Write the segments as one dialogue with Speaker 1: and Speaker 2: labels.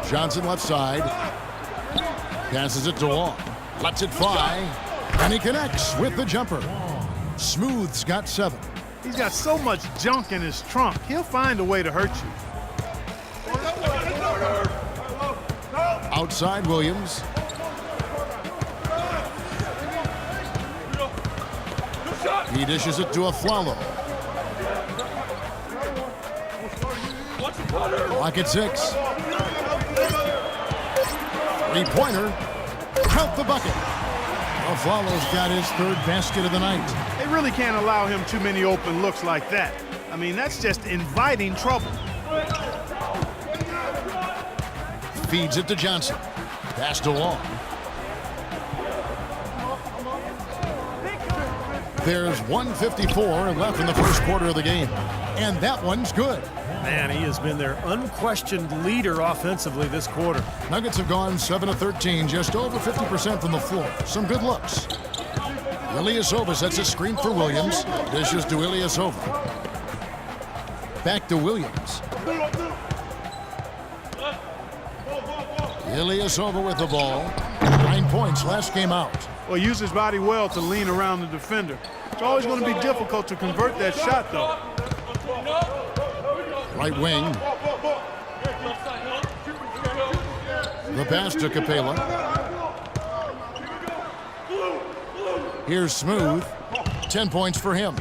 Speaker 1: Johnson left side. Passes it to Long. Lets it fly. And he connects with the jumper. Smooth's got 7.
Speaker 2: He's got so much junk in his trunk. He'll find a way to hurt you.
Speaker 1: Outside Williams. He dishes it to Aflalo. Lock at 6. Three-pointer. Count the bucket. Aflalo's got his 3rd basket of the night.
Speaker 2: They really can't allow him too many open looks like that. I mean, that's just inviting trouble.
Speaker 1: Feeds it to Johnson. Passed along. There's 1:54 left in the first quarter of the game. And that one's good.
Speaker 3: Man, he has been their unquestioned leader offensively this quarter.
Speaker 1: Nuggets have gone 7 of 13, just over 50% from the floor. Some good looks. Ilyasova sets a screen for Williams. Dishes to Ilyasova. Back to Williams. Ilyasova with the ball. 9 points last game out.
Speaker 2: Well, use his body well to lean around the defender. It's always going to be difficult to convert that shot, though.
Speaker 1: Right wing. The pass to Capella. Here's Smooth. 10 points for him.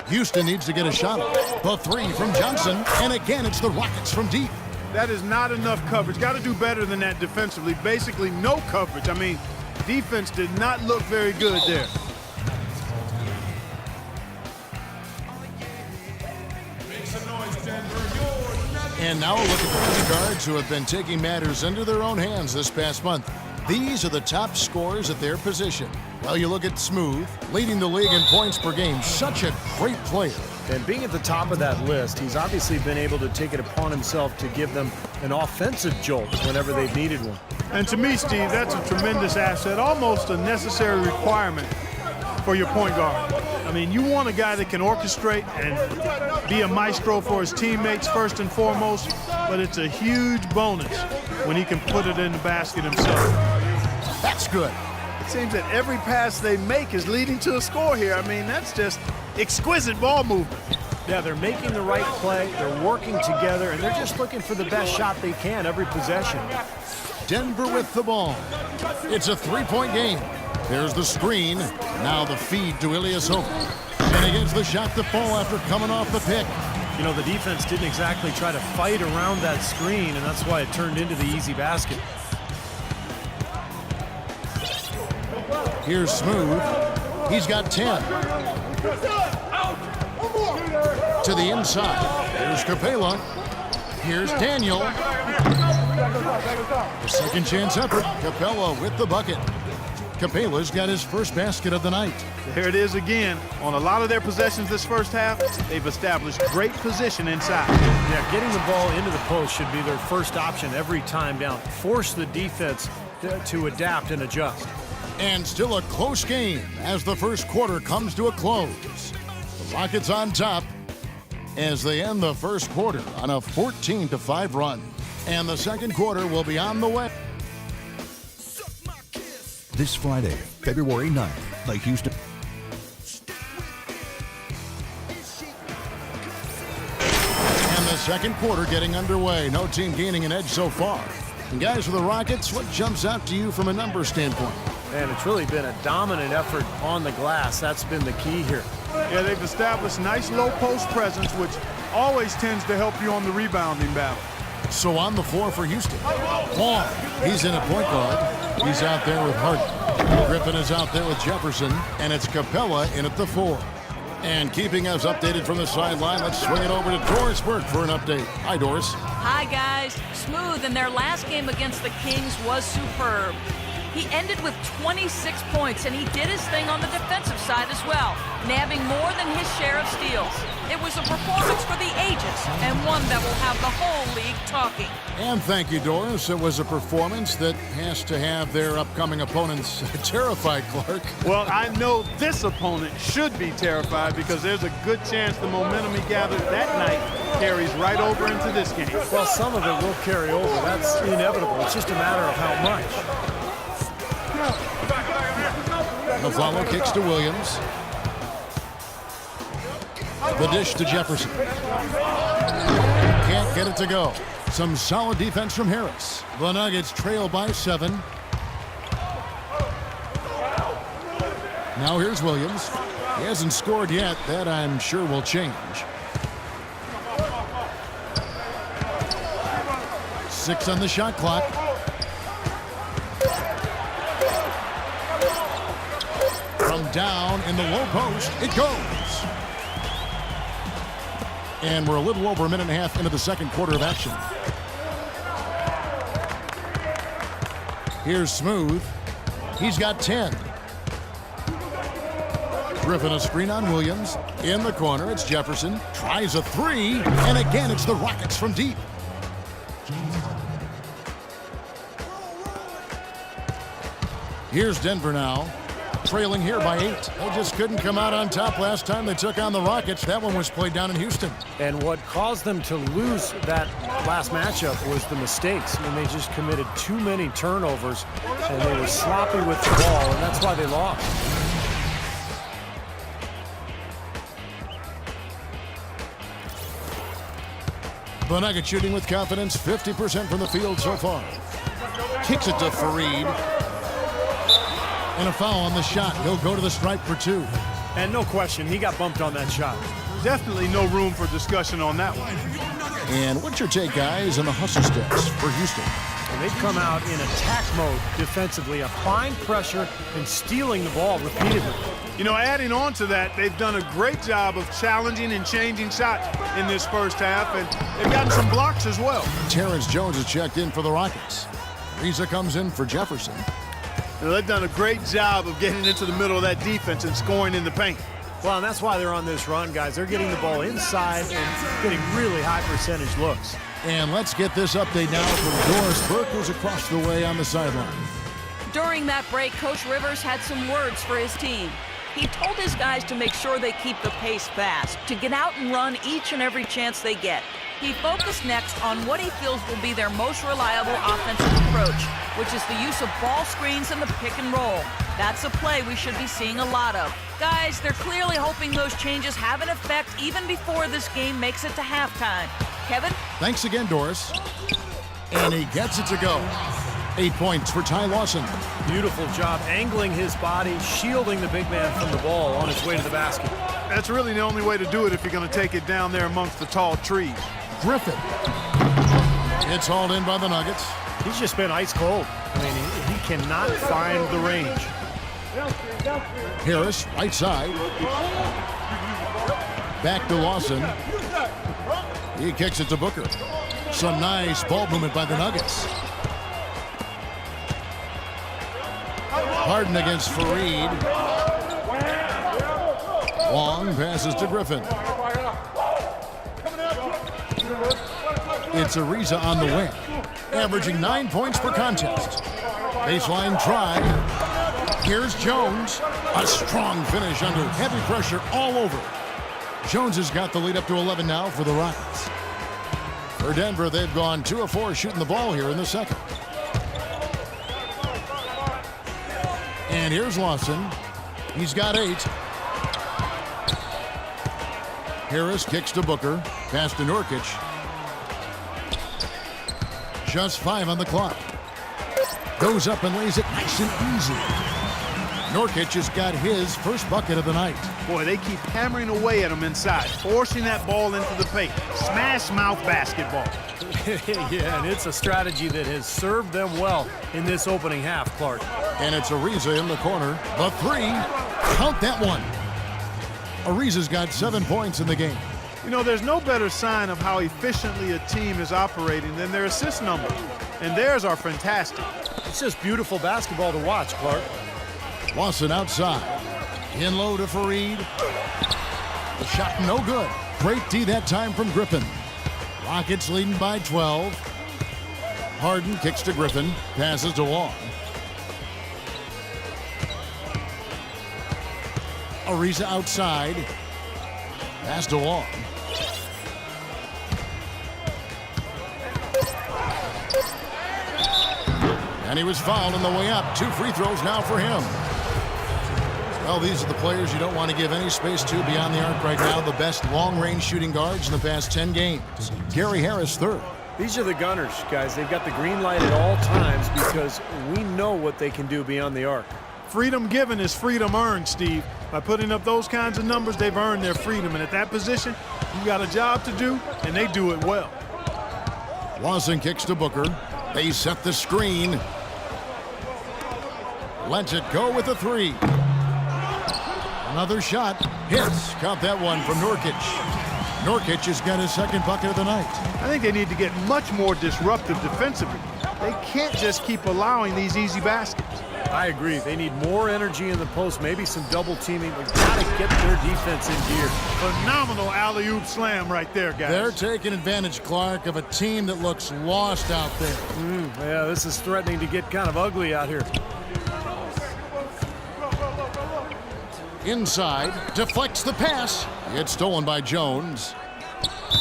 Speaker 1: Houston needs to get a shot off. The 3 from Johnson. And again, it's the Rockets from deep.
Speaker 2: That is not enough coverage. Got to do better than that defensively. Basically, no coverage. I mean, defense did not look very good there.
Speaker 1: And now a look at the point guards who have been taking matters into their own hands this past month. These are the top scorers at their position. Well, you look at Smooth, leading the league in points per game. Such a great player.
Speaker 3: And being at the top of that list, he's obviously been able to take it upon himself to give them an offensive jolt whenever they've needed one.
Speaker 2: And to me, Steve, that's a tremendous asset, almost a necessary requirement for your point guard. I mean, you want a guy that can orchestrate and be a maestro for his teammates first and foremost, but it's a huge bonus when he can put it in the basket himself.
Speaker 1: That's good.
Speaker 2: It seems that every pass they make is leading to a score here. I mean, that's just exquisite ball movement.
Speaker 3: Yeah, they're making the right play, they're working together, and they're just looking for the best shot they can every possession.
Speaker 1: Denver with the ball. It's a 3-point game. There's the screen. Now the feed to Ilyasova. And he gets the shot to fall after coming off the pick.
Speaker 3: You know, the defense didn't exactly try to fight around that screen, and that's why it turned into the easy basket.
Speaker 1: Here's Smooth. He's got 10. To the inside. Here's Capella. Here's Daniel. The second chance effort. Capella with the bucket. Capella's got his first basket of the night.
Speaker 2: There it is again. On a lot of their possessions this first half, they've established great position inside.
Speaker 3: Yeah, getting the ball into the post should be their first option every time down. Force the defense to adapt and adjust.
Speaker 1: And still a close game as the first quarter comes to a close. The Rockets on top as they end the first quarter on a 14-5 run. And the second quarter will be on the way.
Speaker 4: This Friday, February 9th, the Houston.
Speaker 1: And the second quarter getting underway. No team gaining an edge so far. And guys, for the Rockets, what jumps out to you from a numbers standpoint?
Speaker 3: And it's really been a dominant effort on the glass. That's been the key here.
Speaker 2: Yeah, they've established nice low post presence, which always tends to help you on the rebounding battle.
Speaker 1: So on the floor for Houston. Long. He's in a point guard. He's out there with Harden. Griffin is out there with Jefferson. And it's Capella in at the 4. And keeping us updated from the sideline, let's swing it over to Doris Burke for an update. Hi, Doris.
Speaker 5: Hi, guys. Smooth in their last game against the Kings was superb. He ended with 26 points, and he did his thing on the defensive side as well, nabbing more than his share of steals. It was a performance for the ages, and one that will have the whole league talking.
Speaker 1: And thank you, Doris. It was a performance that has to have their upcoming opponents terrified, Clark.
Speaker 2: Well, I know this opponent should be terrified because there's a good chance the momentum he gathered that night carries right over into this game.
Speaker 3: Well, some of it will carry over. That's inevitable. It's just a matter of how much.
Speaker 1: The follow kicks to Williams. The dish to Jefferson. Can't get it to go. Some solid defense from Harris. The Nuggets trail by 7. Now here's Williams. He hasn't scored yet. That I'm sure will change. 6 on the shot clock. From down in the low post, it goes. And we're a little over a minute and a half into the second quarter of action. Here's Smooth. He's got 10. Griffin a screen on Williams. In the corner, it's Jefferson. Tries a 3, and again, it's the Rockets from deep. Here's Denver now. Trailing here by 8. They just couldn't come out on top last time they took on the Rockets. That one was played down in Houston.
Speaker 3: And what caused them to lose that last matchup was the mistakes. I mean, they just committed too many turnovers, and they were sloppy with the ball, and that's why they lost.
Speaker 1: The Nuggets shooting with confidence, 50% from the field so far. Kicks it to Fareed. And a foul on the shot. He'll go to the stripe for 2.
Speaker 3: And no question, he got bumped on that shot.
Speaker 2: Definitely no room for discussion on that one.
Speaker 1: And what's your take, guys, on the hustle steps for Houston?
Speaker 3: And they've come out in attack mode defensively, applying pressure and stealing the ball repeatedly.
Speaker 2: You know, adding on to that, they've done a great job of challenging and changing shots in this first half, and they've gotten some blocks as well.
Speaker 1: Terrence Jones has checked in for the Rockets. Riza comes in for Jefferson.
Speaker 2: You know, they've done a great job of getting into the middle of that defense and scoring in the paint.
Speaker 3: Well, and that's why they're on this run, guys. They're getting the ball inside and getting really high percentage looks.
Speaker 1: And let's get this update now from Doris Burke, who's across the way on the sideline.
Speaker 5: During that break, Coach Rivers had some words for his team. He told his guys to make sure they keep the pace fast, to get out and run each and every chance they get. He focused next on what he feels will be their most reliable offensive approach, which is the use of ball screens and the pick and roll. That's a play we should be seeing a lot of. Guys, they're clearly hoping those changes have an effect even before this game makes it to halftime. Kevin?
Speaker 1: Thanks again, Doris. And he gets it to go. 8 points for Ty Lawson.
Speaker 3: Beautiful job angling his body, shielding the big man from the ball on his way to the basket.
Speaker 2: That's really the only way to do it if you're going to take it down there amongst the tall trees.
Speaker 1: Griffin. It's hauled in by the Nuggets.
Speaker 3: He's just been ice cold. I mean, he cannot find the range.
Speaker 1: Harris, right side. Back to Lawson. He kicks it to Booker. Some nice ball movement by the Nuggets. Harden against Fareed. Long passes to Griffin. It's Ariza on the wing, averaging 9 points per contest. Baseline try. Here's Jones. A strong finish under heavy pressure all over. Jones has got the lead up to 11 now for the Rockets. For Denver, they've gone 2 of 4 shooting the ball here in the second. And here's Lawson. He's got 8. Harris kicks to Booker. Pass to Nurkic. Just 5 on the clock. Goes up and lays it nice and easy. Nurkic has got his first bucket of the night.
Speaker 2: Boy, they keep hammering away at him inside, forcing that ball into the paint. Smash mouth basketball.
Speaker 3: Yeah, and it's a strategy that has served them well in this opening half, Clark.
Speaker 1: And it's Ariza in the corner. The 3. Count that one. Ariza's got 7 points in the game.
Speaker 2: You know, there's no better sign of how efficiently a team is operating than their assist numbers. And theirs are fantastic.
Speaker 3: It's just beautiful basketball to watch, Clark.
Speaker 1: Lawson outside. In low to Fareed. The shot no good. Great D that time from Griffin. Rockets leading by 12. Harden kicks to Griffin, passes to Long. Ariza outside. Pass to Long. And he was fouled on the way up. 2 free throws now for him. Well, these are the players you don't want to give any space to beyond the arc right now. The best long-range shooting guards in the past 10 games. Gary Harris, third.
Speaker 3: These are the gunners, guys. They've got the green light at all times because we know what they can do beyond the arc.
Speaker 2: Freedom given is freedom earned, Steve. By putting up those kinds of numbers, they've earned their freedom. And at that position, you got a job to do, and they do it well.
Speaker 1: Lawson kicks to Booker. They set the screen. Lets it go with a 3. Another shot. Hits. Count that one from Nurkic. Nurkic has got his second bucket of the night.
Speaker 2: I think they need to get much more disruptive defensively. They can't just keep allowing these easy baskets.
Speaker 3: I agree. They need more energy in the post, maybe some double teaming. They've got to get their defense in gear.
Speaker 2: Phenomenal alley-oop slam right there, guys.
Speaker 1: They're taking advantage, Clark, of a team that looks lost out there.
Speaker 3: Yeah, this is threatening to get kind of ugly out here.
Speaker 1: Inside, deflects the pass. It's stolen by Jones.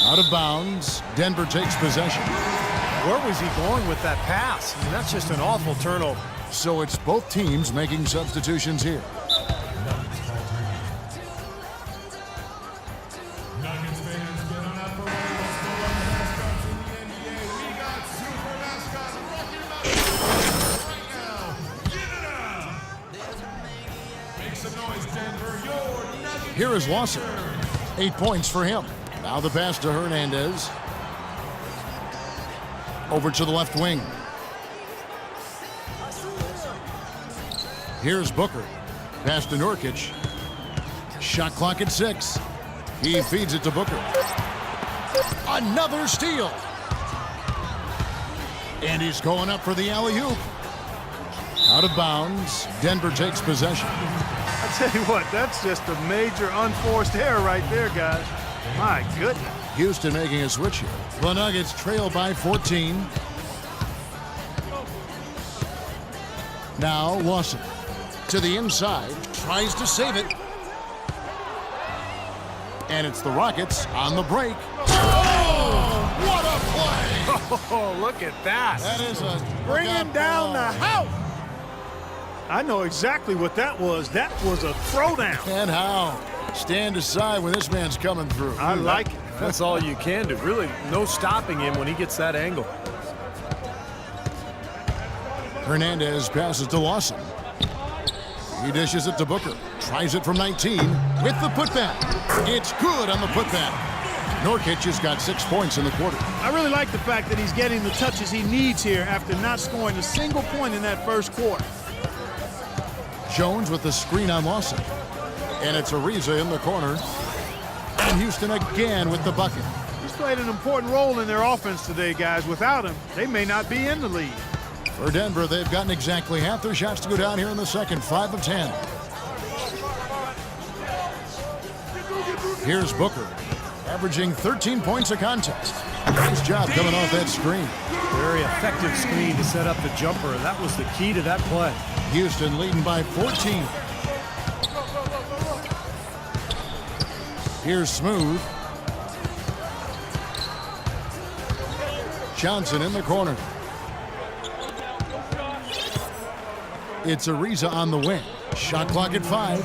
Speaker 1: Out of bounds. Denver takes possession.
Speaker 3: Where was he going with that pass? I mean, that's just an awful turnover.
Speaker 1: So it's both teams making substitutions here. Here is Lawson. 8 points for him. Now the pass to Hernandez. Over to the left wing. Here's Booker. Pass to Nurkic. Shot clock at 6. He feeds it to Booker. Another steal. And he's going up for the alley-oop. Out of bounds. Denver takes possession.
Speaker 2: I tell you what, that's just a major unforced error right there, guys. My goodness.
Speaker 1: Houston making a switch here. The Nuggets trail by 14. Now Lawson to the inside, tries to save it. And it's the Rockets on the break. Oh, what a play!
Speaker 3: Oh, look at that.
Speaker 1: That is a
Speaker 2: Bringing down the house. I know exactly what that was. That was a throwdown.
Speaker 1: And how? Stand aside when this man's coming through.
Speaker 2: I like it.
Speaker 3: That's all you can do. Really, no stopping him when he gets that angle.
Speaker 1: Hernandez passes to Lawson. He dishes it to Booker. Tries it from 19 with the putback. It's good on the putback. Nurkic has got 6 points in the quarter.
Speaker 2: I really like the fact that he's getting the touches he needs here after not scoring a single point in that first quarter.
Speaker 1: Jones with the screen on Lawson. And it's Ariza in the corner. And Houston again with the bucket.
Speaker 2: He's played an important role in their offense today, guys. Without him, they may not be in the lead.
Speaker 1: For Denver, they've gotten exactly half their shots to go down here in the second, 5 of 10. Here's Booker, averaging 13 points a contest. Nice job coming off that screen.
Speaker 3: Very effective screen to set up the jumper. That was the key to that play.
Speaker 1: Houston leading by 14. Here's Smooth. Johnson in the corner. It's Ariza on the wing. Shot clock at 5.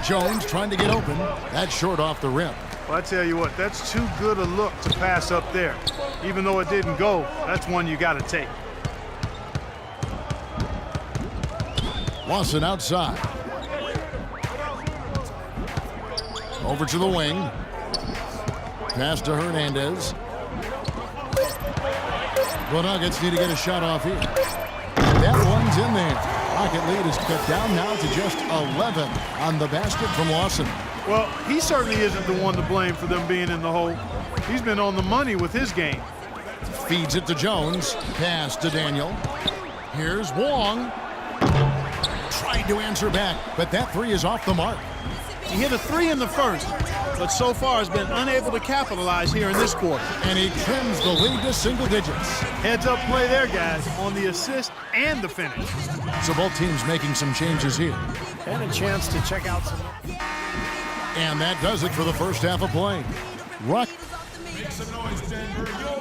Speaker 1: Jones trying to get open. That's short off the rim.
Speaker 2: Well, I tell you what, that's too good a look to pass up there. Even though it didn't go, that's one you got to take.
Speaker 1: Lawson outside. Over to the wing. Pass to Hernandez. The Nuggets need to get a shot off here. That one's in there. Rocket lead is cut down now to just 11 on the basket from Lawson.
Speaker 2: Well, he certainly isn't the one to blame for them being in the hole. He's been on the money with his game.
Speaker 1: Feeds it to Jones. Pass to Daniel. Here's Wong. Tried to answer back, but that 3 is off the mark.
Speaker 2: He hit a 3 in the first, but so far has been unable to capitalize here in this quarter.
Speaker 1: And he trims the lead to single digits.
Speaker 2: Heads-up play there, guys, on the assist and the finish.
Speaker 1: So both teams making some changes here.
Speaker 3: And a chance to check out some.
Speaker 1: And that does it for the first half of play. Ruck.